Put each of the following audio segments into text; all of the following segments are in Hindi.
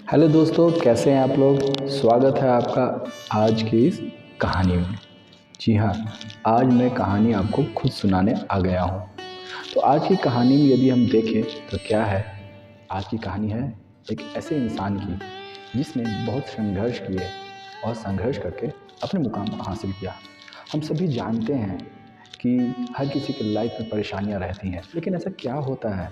हेलो दोस्तों, कैसे हैं आप लोग। स्वागत है आपका आज की इस कहानी में। जी हाँ, आज मैं कहानी आपको खुद सुनाने आ गया हूँ। तो आज की कहानी में यदि हम देखें तो क्या है, आज की कहानी है एक ऐसे इंसान की जिसने बहुत संघर्ष किए और संघर्ष करके अपने मुकाम को हासिल किया। हम सभी जानते हैं कि हर किसी की लाइफ में परेशानियां रहती हैं, लेकिन ऐसा क्या होता है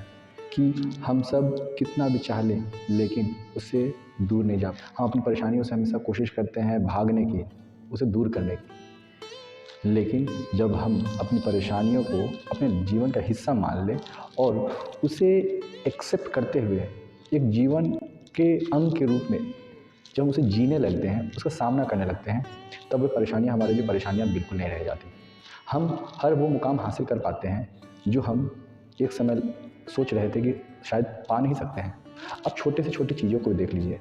कि हम सब कितना भी चाह लें लेकिन उससे दूर नहीं जा। हम अपनी परेशानियों से हमेशा कोशिश करते हैं भागने की, उसे दूर करने की। लेकिन जब हम अपनी परेशानियों को अपने जीवन का हिस्सा मान लें और उसे एक्सेप्ट करते हुए एक जीवन के अंग के रूप में जब हम उसे जीने लगते हैं, उसका सामना करने लगते हैं, तब वो परेशानियाँ हमारे लिए परेशानियाँ बिल्कुल नहीं रह जाती। हम हर वो मुकाम हासिल कर पाते हैं जो हम एक समय सोच रहे थे कि शायद पा नहीं सकते हैं। अब छोटे से छोटी चीज़ों को देख लीजिए।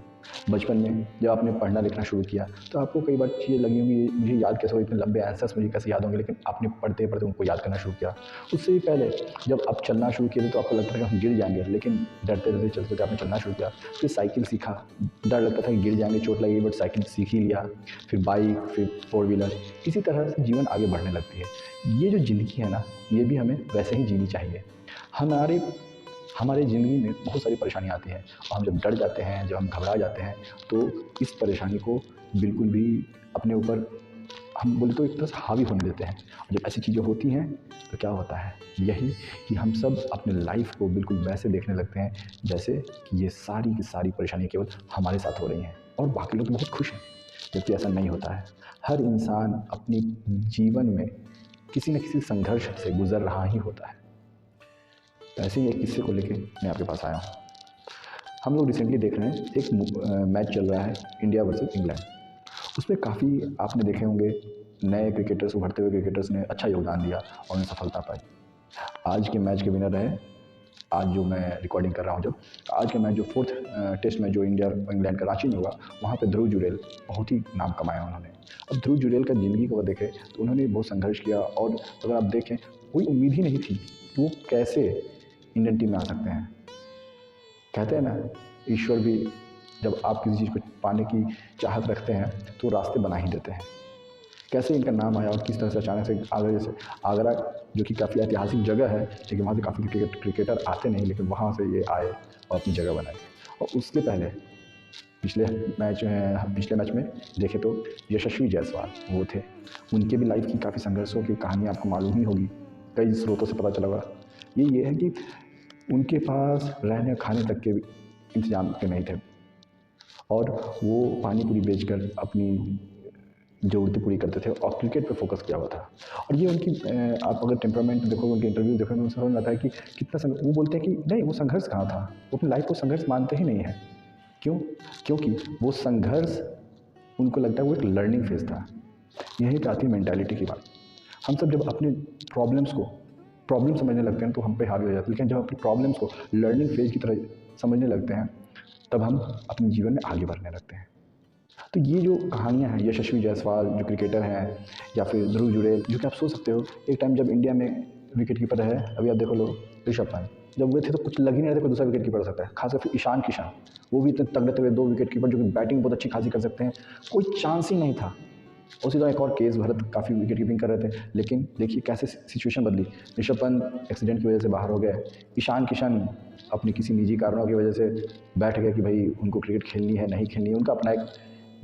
बचपन में जब आपने पढ़ना लिखना शुरू किया तो आपको कई बार चीज़ें लगी होंगी, मुझे याद कैसे हो, इतने लंबे आंसर्स मुझे कैसे याद होंगे, लेकिन आपने पढ़ते पढ़ते उनको याद करना शुरू किया। उससे भी पहले जब आप चलना शुरू किए थे तो आपको लगता था कि हम गिर जाएंगे, लेकिन डरते डरते चलते थे, आपने चलना शुरू किया। फिर साइकिल सीखा, डर लगता था कि गिर जाएंगे, चोट लगेगी, बट साइकिल सीख ही लिया। फिर बाइक, फिर फोर व्हीलर। इसी तरह से जीवन आगे बढ़ने लगती है। ये जो ज़िंदगी है ना, ये भी हमें वैसे ही जीनी चाहिए। हमारे हमारे ज़िंदगी में बहुत सारी परेशानियाँ आती हैं और हम जब डर जाते हैं, जब हम घबरा जाते हैं, तो इस परेशानी को बिल्कुल भी अपने ऊपर हम बोले तो एक तरह से हावी होने देते हैं। और जब ऐसी चीज़ें होती हैं तो क्या होता है, यही कि हम सब अपने लाइफ को बिल्कुल वैसे देखने लगते हैं जैसे कि ये सारी की सारी परेशानियाँ केवल हमारे साथ हो रही हैं और बाकी लोग तो बहुत खुश हैं, जबकि ऐसा नहीं होता है। हर इंसान अपनी जीवन में किसी न किसी संघर्ष से गुजर रहा ही होता है। तो ऐसे ही एक किस्से को लेके मैं आपके पास आया हूँ। हम लोग रिसेंटली देख रहे हैं, एक मैच चल रहा है, इंडिया वर्सेस इंग्लैंड। उसमें काफ़ी आपने देखे होंगे नए क्रिकेटर्स, उभरते हुए क्रिकेटर्स ने अच्छा योगदान दिया और उन्हें सफलता पाई। आज के मैच के विनर रहे, आज जो मैं रिकॉर्डिंग कर रहा हूँ, जब आज के मैच जो फोर्थ टेस्ट मैच जो इंडिया इंग्लैंड का रांची में होगा, वहाँ पे ध्रुव जुरैल बहुत ही नाम कमाया उन्होंने। अब ध्रुव जुरैल का ज़िंदगी को देखें तो उन्होंने बहुत संघर्ष किया और अगर आप देखें, कोई उम्मीद ही नहीं थी कि वो कैसे इंडियन टीम में आ सकते हैं। कहते हैं ना, ईश्वर भी जब आप किसी चीज़ को पाने की चाहत रखते हैं तो रास्ते बना ही देते हैं। कैसे इनका नाम आया और किस तरह से अचानक से आगरा, जैसे आगरा जो कि काफ़ी ऐतिहासिक जगह है, लेकिन वहाँ से काफ़ी क्रिकेटर आते नहीं, लेकिन वहाँ से ये आए और अपनी जगह बनाई। और उसके पहले पिछले मैच में देखें तो यशस्वी जायसवाल वो थे। उनके भी लाइफ की काफ़ी संघर्षों की कहानी आपको मालूम ही होगी, कई स्रोतों से पता चला होगा। ये है कि उनके पास रहने खाने तक के इंतजाम के नहीं थे और वो पानी पूरी बेचकर अपनी ज़रूरतें पूरी करते थे और क्रिकेट पे फोकस किया हुआ था। और ये उनकी आप अगर टेम्परामेंट देखोगे, उनके इंटरव्यू देखोगे, उनसे समझ में आता है कि कितना वो बोलते हैं कि नहीं, वो संघर्ष कहाँ था, वो अपनी लाइफ को संघर्ष मानते ही नहीं है। क्यों? क्योंकि वो संघर्ष उनको लगता है वो एक लर्निंग फेज़ था। यहीं पे आती है मेंटालिटी की बात। हम सब जब अपने प्रॉब्लम समझने लगते हैं तो हम पे हावी हो जाते हैं, लेकिन जब अपनी प्रॉब्लम्स को लर्निंग फेज़ की तरह समझने लगते हैं, तब हम अपने जीवन में आगे बढ़ने लगते हैं। तो ये जो कहानियाँ हैं, यशस्वी जायसवाल जो क्रिकेटर हैं, या फिर ध्रुव जुरैल जो कि आप सोच सकते हो, एक टाइम जब इंडिया में विकेट कीपर रहे, अभी आप देखो लो ऋषभ पंत, जब वे थे तो कुछ लग ही नहीं रहा था कोई दूसरा विकेट कीपर हो सकता है। खासकर फिर ईशान किशन, वो भी इतने तगड़े तगड़े 2 विकेट कीपर जो कि बैटिंग बहुत अच्छी खासी कर सकते हैं, कोई चांस ही नहीं था। उसी तरह एक और केस भरत काफ़ी विकेट कीपिंग कर रहे थे, लेकिन देखिए कैसे सिचुएशन बदली। ऋषभ पंत एक्सीडेंट की वजह से बाहर हो गए, ईशान किशन अपनी किसी निजी कारणों की वजह से बैठ गए कि भाई उनको क्रिकेट खेलनी है नहीं खेलनी है, उनका अपना एक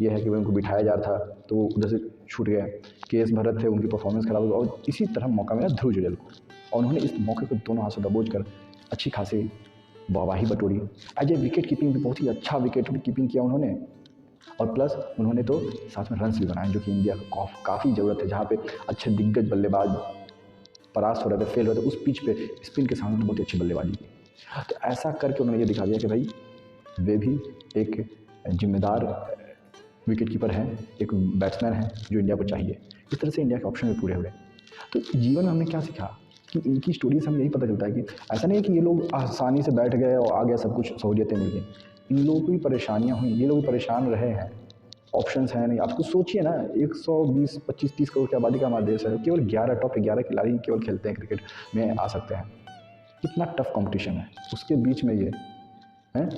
ये है कि भाई उनको बिठाया जा रहा था तो वो उधर से छूट गए। केएस भरत थे, उनकी परफॉर्मेंस खराब हो गई और इसी तरह मौका मिला ध्रुव जुरैल को, और उन्होंने इस मौके को दोनों हाथ से दबोच कर अच्छी खासी वाहवाही बटोरी। एज ए विकेट कीपिंग भी बहुत ही अच्छा विकेट कीपिंग किया उन्होंने, और प्लस उन्होंने तो साथ में रन्स भी बनाए, जो कि इंडिया को काफ़ी ज़रूरत है, जहाँ पे अच्छे दिग्गज बल्लेबाज परास्त हो रहे थे, फेल हो रहे थे, उस पिच पे स्पिन के सामने बहुत ही अच्छी बल्लेबाजी की। तो ऐसा करके उन्होंने ये दिखा दिया कि भाई वे भी एक जिम्मेदार विकेट कीपर हैं, एक बैट्समैन हैं जो इंडिया को चाहिए। इस तरह से इंडिया के ऑप्शन भी पूरे हुए। तो जीवन में हमने क्या सीखा कि इनकी स्टोरी से हमें यही पता चलता है कि ऐसा नहीं है कि ये लोग आसानी से बैठ गए और आ गया, सब कुछ सहूलियतें मिल गई। इन लोगों को भी परेशानियाँ हुई, ये लोग भी परेशान रहे हैं, ऑप्शंस हैं नहीं। आप कुछ सोचिए ना, 120, 25, 30 करोड़ की आबादी का हमारा देश है, केवल 11 टॉप 11 खिलाड़ी केवल खेलते हैं क्रिकेट में आ सकते हैं। कितना टफ कंपटीशन है, उसके बीच में ये हैं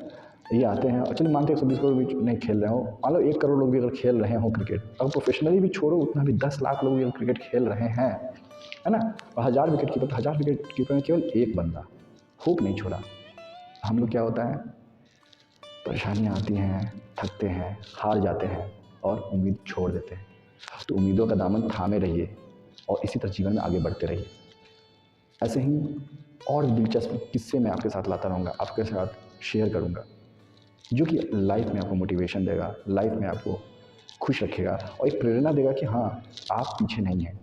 ये आते हैं और चलिए मानते हैं 120 करोड़ भी नहीं खेल रहे हो, मान लो 1 करोड़ लोग भी अगर खेल रहे हो क्रिकेट, अगर प्रोफेशनली भी छोड़ो उतना भी 10 लाख लोग भी अगर क्रिकेट खेल रहे हैं, है ना, और 1000 विकेट कीपर, तो 1000 विकेट कीपर में केवल एक बंदा होप नहीं छोड़ा। हम लोग क्या होता है, परेशानियाँ आती हैं, थकते हैं, हार जाते हैं और उम्मीद छोड़ देते हैं। तो उम्मीदों का दामन थामे रहिए और इसी तरह जीवन में आगे बढ़ते रहिए। ऐसे ही और दिलचस्प किस्से मैं आपके साथ लाता रहूँगा, आपके साथ शेयर करूँगा, जो कि लाइफ में आपको मोटिवेशन देगा, लाइफ में आपको खुश रखेगा और एक प्रेरणा देगा कि हाँ, आप पीछे नहीं हैं।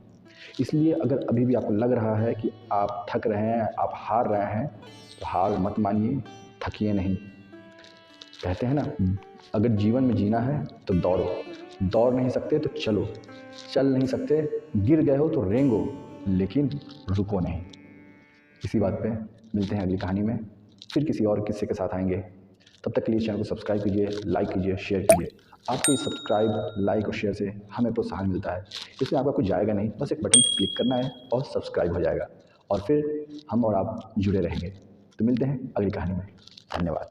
इसलिए अगर अभी भी आपको लग रहा है कि आप थक रहे हैं, आप हार रहे हैं, तो हार मत मानिए, थकिए नहीं। कहते हैं ना, अगर जीवन में जीना है तो दौड़ो, दौड़ नहीं सकते तो चलो, चल नहीं सकते, गिर गए हो तो रेंगो, लेकिन रुको नहीं। इसी बात पे मिलते हैं अगली कहानी में, फिर किसी और किस्से के साथ आएंगे। तब तक के लिए चैनल को सब्सक्राइब कीजिए, लाइक कीजिए, शेयर कीजिए। आपके सब्सक्राइब, लाइक और शेयर से हमें प्रोत्साहन मिलता है। इसमें आपका कुछ जाएगा नहीं, बस एक बटन क्लिक करना है और सब्सक्राइब हो जाएगा और फिर हम और आप जुड़े रहेंगे। तो मिलते हैं अगली कहानी में। धन्यवाद।